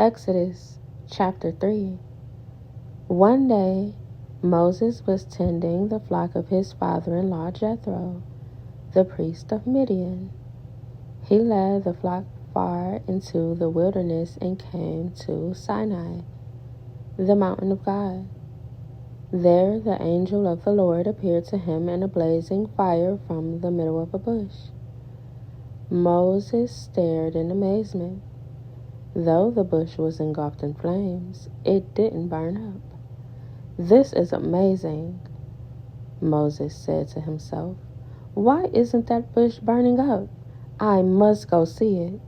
Exodus chapter 3. One day, Moses was tending the flock of his father-in-law Jethro, the priest of Midian. He led the flock far into the wilderness and came to Sinai, the mountain of God. There the angel of the Lord appeared to him in a blazing fire from the middle of a bush. Moses stared in amazement. Though the bush was engulfed in flames, it didn't burn up. "This is amazing," Moses said to himself. "Why isn't that bush burning up? I must go see it."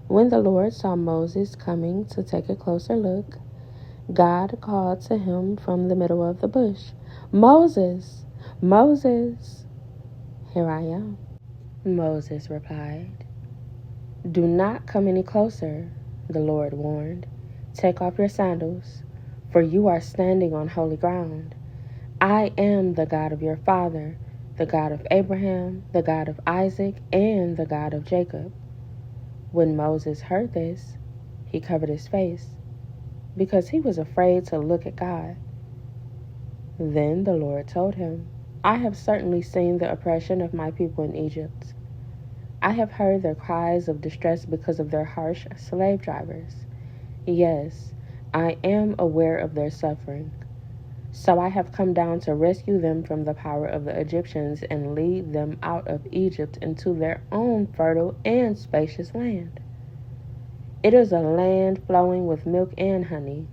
When the Lord saw Moses coming to take a closer look, God called to him from the middle of the bush, "Moses, Moses." "Here I am," Moses replied. "Do not come any closer," the Lord warned. "Take off your sandals, for you are standing on holy ground. I am the God of your father, the God of Abraham, the God of Isaac, and the God of Jacob." When Moses heard this, he covered his face, because he was afraid to look at God. Then the Lord told him, "I have certainly seen the oppression of my people in Egypt. I have heard their cries of distress because of their harsh slave drivers. Yes, I am aware of their suffering. So I have come down to rescue them from the power of the Egyptians and lead them out of Egypt into their own fertile and spacious land. It is a land flowing with milk and honey,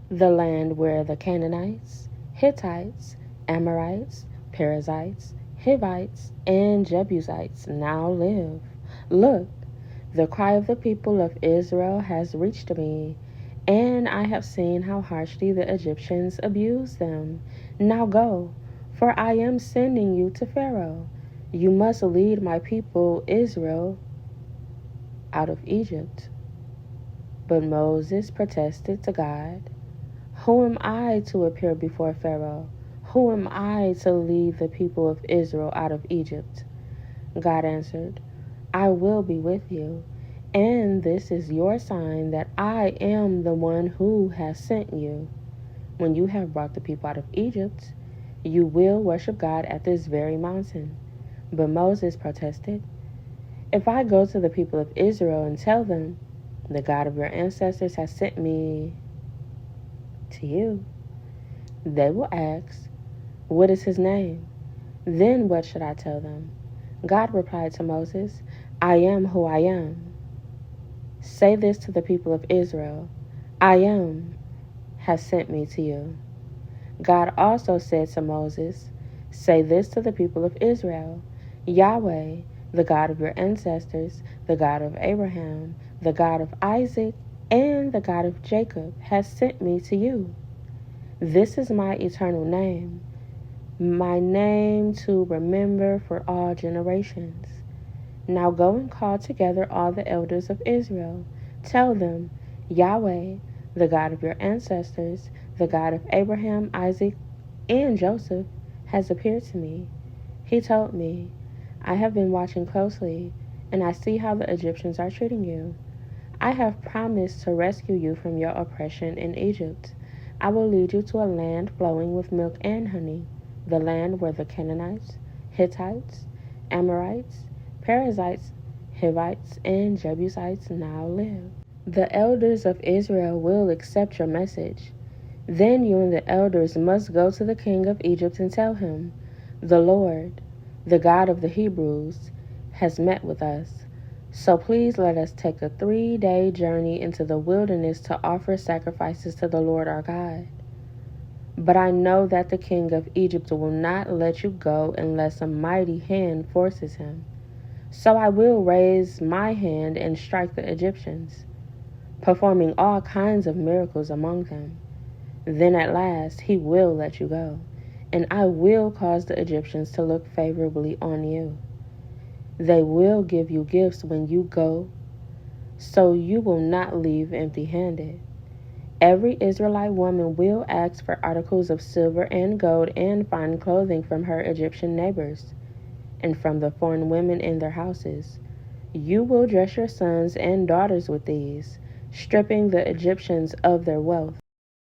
the land where the Canaanites, Hittites, Amorites, Perizzites, Hivites, and Jebusites now live. Look, the cry of the people of Israel has reached me, and I have seen how harshly the Egyptians abuse them. Now go, for I am sending you to Pharaoh. You must lead my people Israel out of Egypt." But Moses protested to God, "Who am I to appear before Pharaoh? Who am I to lead the people of Israel out of Egypt?" God answered, "I will be with you, and this is your sign that I am the one who has sent you. When you have brought the people out of Egypt, you will worship God at this very mountain." But Moses protested, "If I go to the people of Israel and tell them, 'The God of your ancestors has sent me to you,' they will ask, 'What is his name?' Then what should I tell them?" God replied to Moses, "I am who I am. Say this to the people of Israel, 'I am has sent me to you.'" God also said to Moses, "Say this to the people of Israel, 'Yahweh, the God of your ancestors, the God of Abraham, the God of Isaac, and the God of Jacob has sent me to you. This is my eternal name, my name to remember for all generations. Now go and call together all the elders of Israel. Tell them, Yahweh, the God of your ancestors, the God of Abraham, Isaac, and Joseph, has appeared to me. He told me, I have been watching closely, and I see how the Egyptians are treating you. I have promised to rescue you from your oppression in Egypt. I will lead you to a land flowing with milk and honey, the land where the Canaanites, Hittites, Amorites, Perizzites, Hivites, and Jebusites now live. The elders of Israel will accept your message. Then you and the elders must go to the king of Egypt and tell him, 'The Lord, the God of the Hebrews, has met with us. So please let us take a 3-day journey into the wilderness to offer sacrifices to the Lord our God. But I know that the king of Egypt will not let you go unless a mighty hand forces him. So I will raise my hand and strike the Egyptians, performing all kinds of miracles among them. Then at last he will let you go, and I will cause the Egyptians to look favorably on you. They will give you gifts when you go, so you will not leave empty-handed. Every Israelite woman will ask for articles of silver and gold and fine clothing from her Egyptian neighbors and from the foreign women in their houses. You will dress your sons and daughters with these. stripping the Egyptians of their wealth.